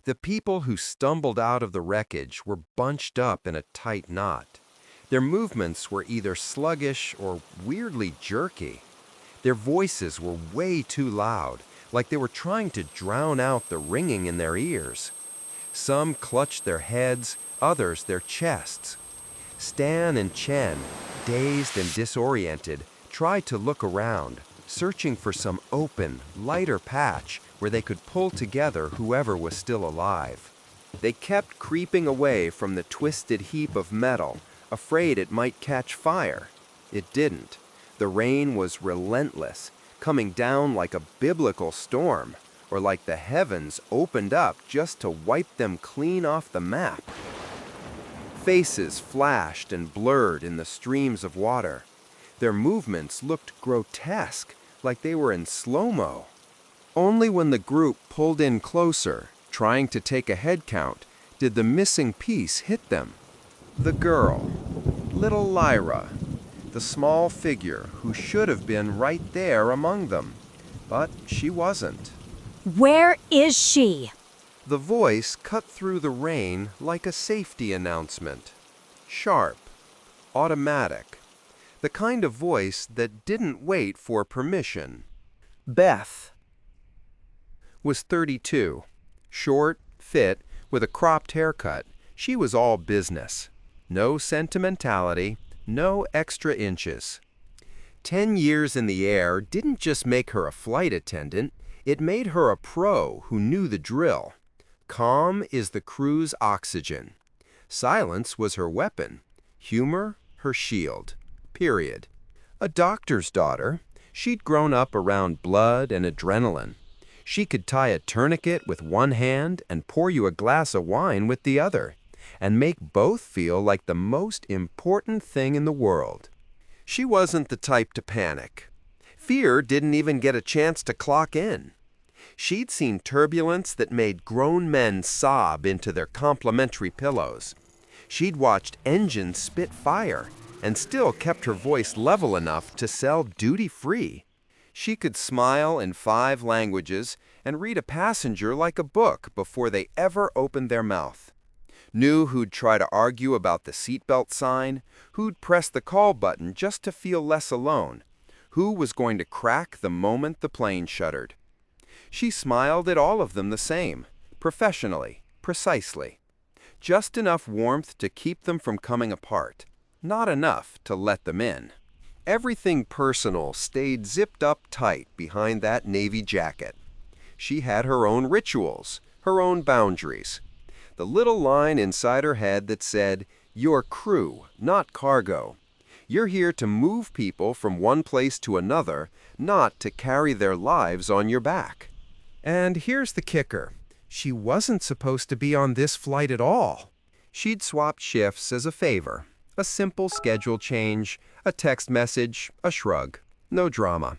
The people who stumbled out of the wreckage were bunched up in a tight knot. Their movements were either sluggish or weirdly jerky. Their voices were way too loud, like they were trying to drown out the ringing in their ears. Some clutched their heads, others their chests. Stan and Chen, dazed and disoriented, tried to look around, searching for some open, lighter patch where they could pull together whoever was still alive. They kept creeping away from the twisted heap of metal, afraid it might catch fire. It didn't. The rain was relentless, coming down like a biblical storm, or like the heavens opened up just to wipe them clean off the map. Faces flashed and blurred in the streams of water. Their movements looked grotesque, like they were in slow-mo. Only when the group pulled in closer, trying to take a head count, did the missing piece hit them. The girl, little Lyra, the small figure who should have been right there among them, but she wasn't. Where is she? The voice cut through the rain like a safety announcement. Sharp, automatic, the kind of voice that didn't wait for permission. Beth was 32, short, fit, with a cropped haircut. She was all business. No sentimentality, no extra inches. 10 years in the air didn't just make her a flight attendant, it made her a pro who knew the drill. Calm is the crew's oxygen. Silence was her weapon. Humor, her shield. Period. A doctor's daughter, she'd grown up around blood and adrenaline. She could tie a tourniquet with one hand and pour you a glass of wine with the other, and make both feel like the most important thing in the world. She wasn't the type to panic. Fear didn't even get a chance to clock in. She'd seen turbulence that made grown men sob into their complimentary pillows. She'd watched engines spit fire and still kept her voice level enough to sell duty-free. She could smile in 5 languages and read a passenger like a book before they ever opened their mouth. Knew who'd try to argue about the seatbelt sign, who'd press the call button just to feel less alone, who was going to crack the moment the plane shuttered. She smiled at all of them the same, professionally, precisely. Just enough warmth to keep them from coming apart, not enough to let them in. Everything personal stayed zipped up tight behind that navy jacket. She had her own rituals, her own boundaries. The little line inside her head that said, "You're crew, not cargo. You're here to move people from one place to another, not to carry their lives on your back." And here's the kicker. She wasn't supposed to be on this flight at all. She'd swapped shifts as a favor. A simple schedule change, a text message, a shrug. No drama.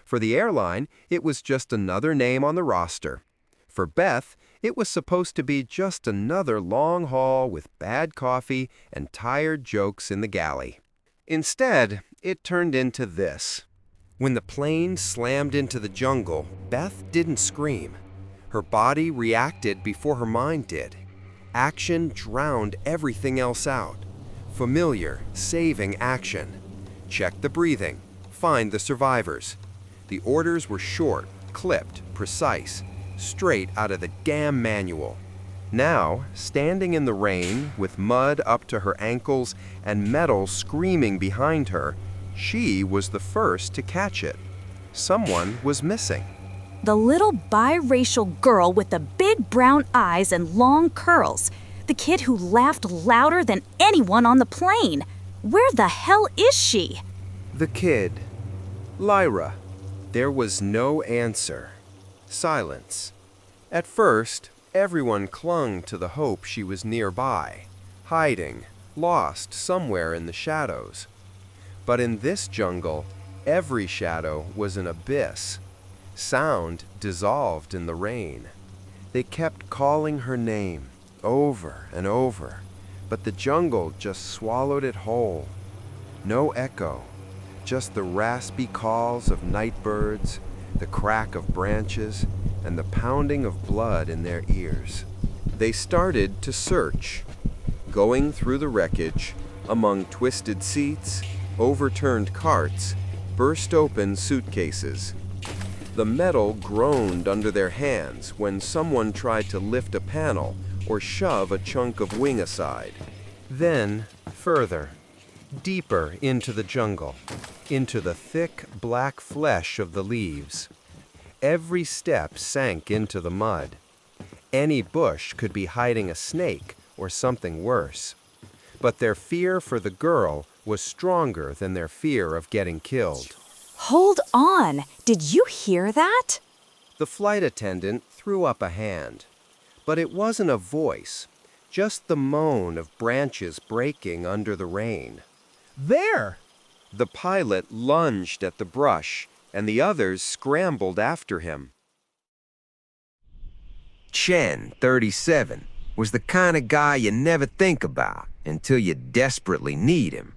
For the airline, it was just another name on the roster. For Beth, it was supposed to be just another long haul with bad coffee and tired jokes in the galley. Instead, it turned into this. When the plane slammed into the jungle, Beth didn't scream. Her body reacted before her mind did. Action drowned everything else out. Familiar, saving action. Check the breathing. Find the survivors. The orders were short, clipped, precise, straight out of the damn manual. Now, standing in the rain, with mud up to her ankles and metal screaming behind her, she was the first to catch it. Someone was missing. The little biracial girl with the big brown eyes and long curls. The kid who laughed louder than anyone on the plane. Where the hell is she? The kid. Lyra. There was no answer. Silence. At first, everyone clung to the hope she was nearby, hiding, lost somewhere in the shadows. But in this jungle, every shadow was an abyss. Sound dissolved in the rain. They kept calling her name, over and over, but the jungle just swallowed it whole. No echo, just the raspy calls of night birds, the crack of branches, and the pounding of blood in their ears. They started to search, going through the wreckage, among twisted seats, overturned carts, burst open suitcases. The metal groaned under their hands when someone tried to lift a panel or shove a chunk of wing aside. Then, further, deeper into the jungle, into the thick black flesh of the leaves. Every step sank into the mud. Any bush could be hiding a snake or something worse. But their fear for the girl was stronger than their fear of getting killed. Hold on! Did you hear that? The flight attendant threw up a hand. But it wasn't a voice, just the moan of branches breaking under the rain. There! The pilot lunged at the brush, and the others scrambled after him. Chen, 37, was the kind of guy you never think about until you desperately need him.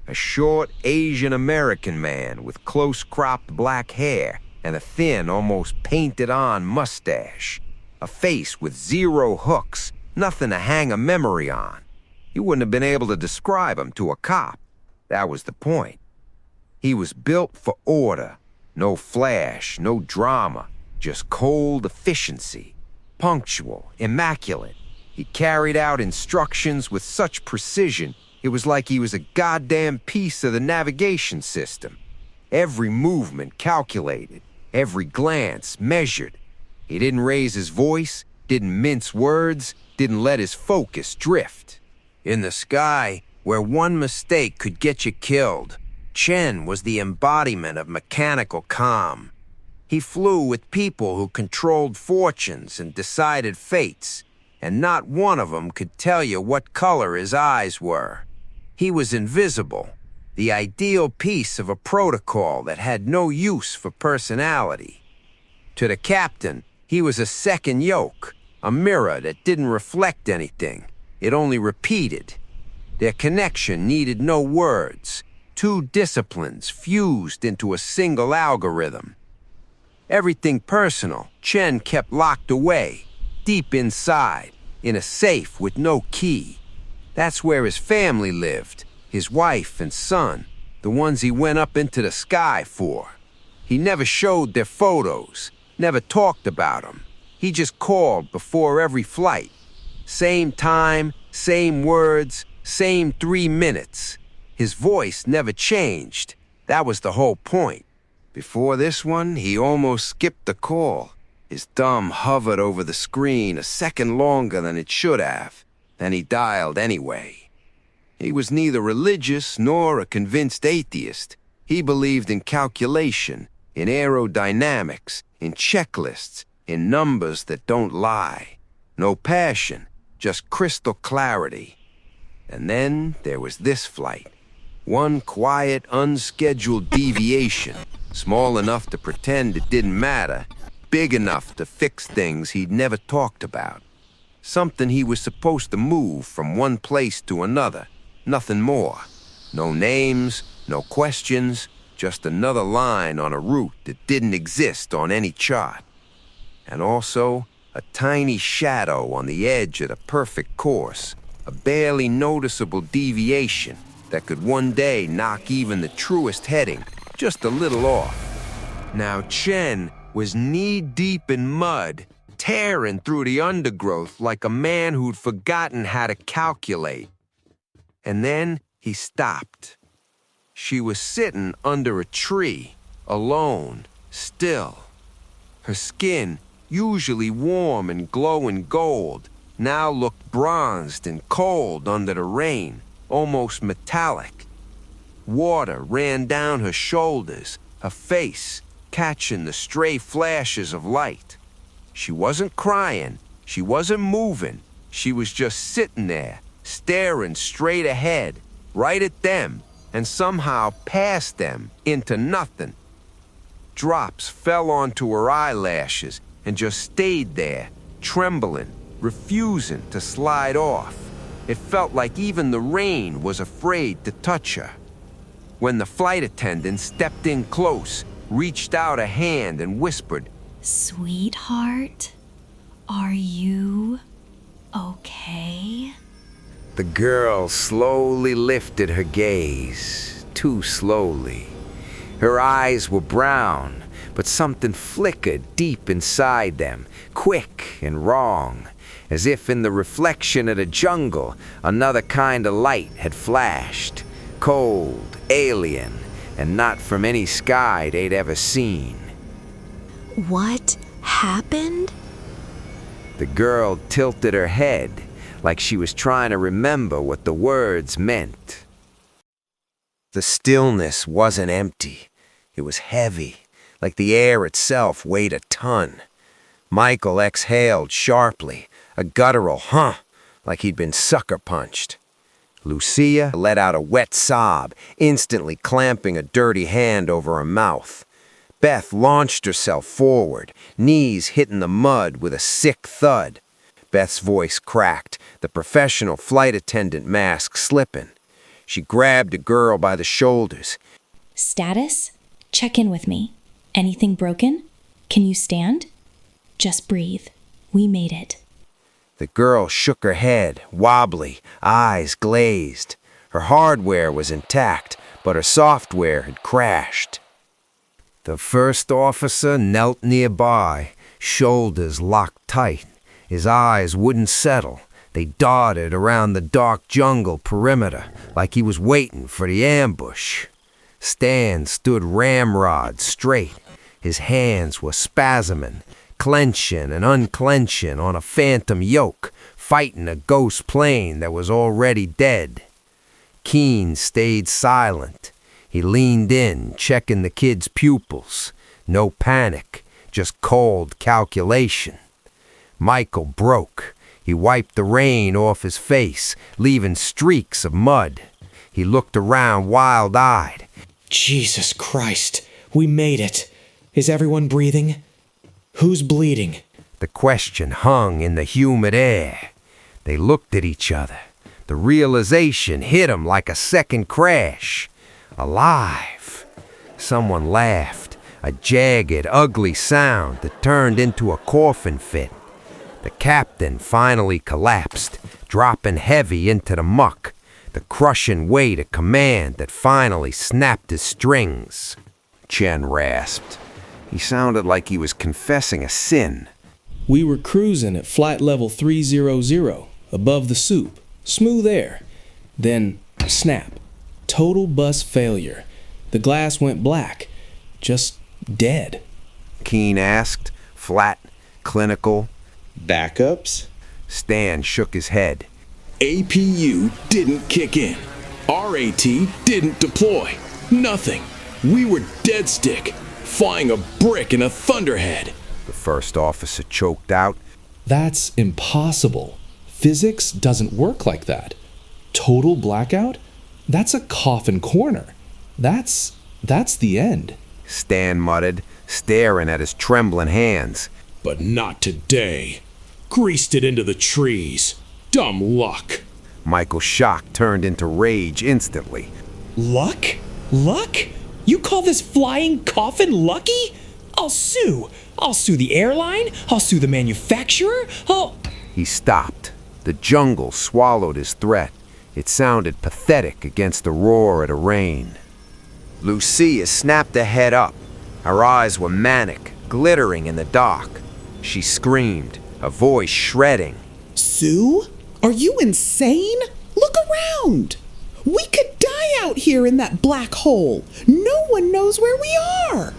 A short Asian-American man with close-cropped black hair and a thin, almost painted-on mustache. A face with zero hooks, nothing to hang a memory on. You wouldn't have been able to describe him to a cop. That was the point. He was built for order. No flash, no drama, just cold efficiency. Punctual, immaculate. He carried out instructions with such precision, it was like he was a goddamn piece of the navigation system. Every movement calculated, every glance measured. He didn't raise his voice, didn't mince words, didn't let his focus drift. In the sky, where one mistake could get you killed, Chen was the embodiment of mechanical calm. He flew with people who controlled fortunes and decided fates, and not one of them could tell you what color his eyes were. He was invisible, the ideal piece of a protocol that had no use for personality. To the captain, he was a second yoke, a mirror that didn't reflect anything. It only repeated. Their connection needed no words. Two disciplines fused into a single algorithm. Everything personal, Chen kept locked away, deep inside, in a safe with no key. That's where his family lived, his wife and son, the ones he went up into the sky for. He never showed their photos, never talked about them. He just called before every flight. Same time, same words, same 3 minutes. His voice never changed. That was the whole point. Before this one, he almost skipped the call. His thumb hovered over the screen a second longer than it should have. Then he dialed anyway. He was neither religious nor a convinced atheist. He believed in calculation, in aerodynamics, in checklists, in numbers that don't lie. No passion, just crystal clarity. And then there was this flight. One quiet, unscheduled deviation, small enough to pretend it didn't matter, big enough to fix things he'd never talked about. Something he was supposed to move from one place to another, nothing more. No names, no questions, just another line on a route that didn't exist on any chart. And also, a tiny shadow on the edge of the perfect course, a barely noticeable deviation that could one day knock even the truest heading just a little off. Now Chen was knee-deep in mud, tearing through the undergrowth like a man who'd forgotten how to calculate. And then he stopped. She was sitting under a tree, alone, still. Her skin, usually warm and glowing gold, now looked bronzed and cold under the rain, almost metallic. Water ran down her shoulders, her face catching the stray flashes of light. She wasn't crying, she wasn't moving, she was just sitting there, staring straight ahead, right at them, and somehow past them into nothing. Drops fell onto her eyelashes and just stayed there, trembling, refusing to slide off. It felt like even the rain was afraid to touch her. When the flight attendant stepped in close, reached out a hand and whispered, Sweetheart, are you okay? The girl slowly lifted her gaze, too slowly. Her eyes were brown, but something flickered deep inside them, quick and wrong, as if in the reflection of the jungle, another kind of light had flashed, cold, alien, and not from any sky they'd ever seen. What happened? The girl tilted her head, like she was trying to remember what the words meant. The stillness wasn't empty. It was heavy, like the air itself weighed a ton. Michael exhaled sharply, a guttural huh, like he'd been sucker punched. Lucia let out a wet sob, instantly clamping a dirty hand over her mouth. Beth launched herself forward, knees hitting the mud with a sick thud. Beth's voice cracked, the professional flight attendant mask slipping. She grabbed the girl by the shoulders. Status? Check in with me. Anything broken? Can you stand? Just breathe. We made it. The girl shook her head, wobbly, eyes glazed. Her hardware was intact, but her software had crashed. The first officer knelt nearby, shoulders locked tight. His eyes wouldn't settle. They darted around the dark jungle perimeter like he was waiting for the ambush. Stan stood ramrod straight. His hands were spasming, clenching and unclenching on a phantom yoke, fighting a ghost plane that was already dead. Keen stayed silent. He leaned in, checking the kid's pupils. No panic, just cold calculation. Michael broke. He wiped the rain off his face, leaving streaks of mud. He looked around wild-eyed. Jesus Christ, we made it. Is everyone breathing? Who's bleeding? The question hung in the humid air. They looked at each other. The realization hit them like a second crash. Alive. Someone laughed, a jagged, ugly sound that turned into a coughing fit. The captain finally collapsed, dropping heavy into the muck, the crushing weight of command that finally snapped his strings. Chen rasped. He sounded like he was confessing a sin. We were cruising at flight level 300, above the soup, smooth air. Then, snap. Total bus failure. The glass went black. Just dead. Keen asked, flat, clinical. Backups? Stan shook his head. APU didn't kick in. RAT didn't deploy. Nothing. We were dead stick, flying a brick in a thunderhead. The first officer choked out. That's impossible. Physics doesn't work like that. Total blackout? That's a coffin corner. That's the end. Stan muttered, staring at his trembling hands. But not today. Greased it into the trees. Dumb luck. Michael's shock turned into rage instantly. Luck? Luck? You call this flying coffin lucky? I'll sue. I'll sue the airline. I'll sue the manufacturer. He stopped. The jungle swallowed his threat. It sounded pathetic against the roar of the rain. Lucia snapped her head up. Her eyes were manic, glittering in the dark. She screamed, her voice shredding. Sue? Are you insane? Look around. We could die out here in that black hole. No one knows where we are.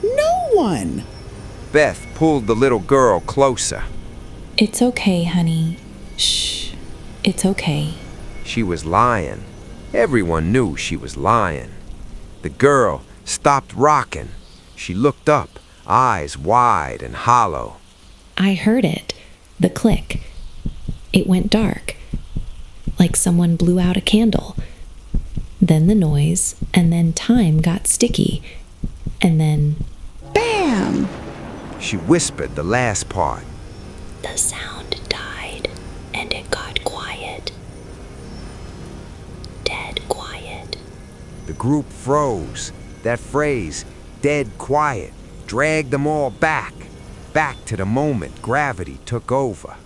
No one. Beth pulled the little girl closer. It's okay, honey. Shh. It's okay. She was lying. Everyone knew she was lying. The girl stopped rocking. She looked up, eyes wide and hollow. I heard it. The click. It went dark. Like someone blew out a candle. Then the noise, and then time got sticky. And then... Bam! She whispered the last part. The sound died, and it got quiet. Dead quiet. The group froze. That phrase, dead quiet, dragged them all back to the moment gravity took over.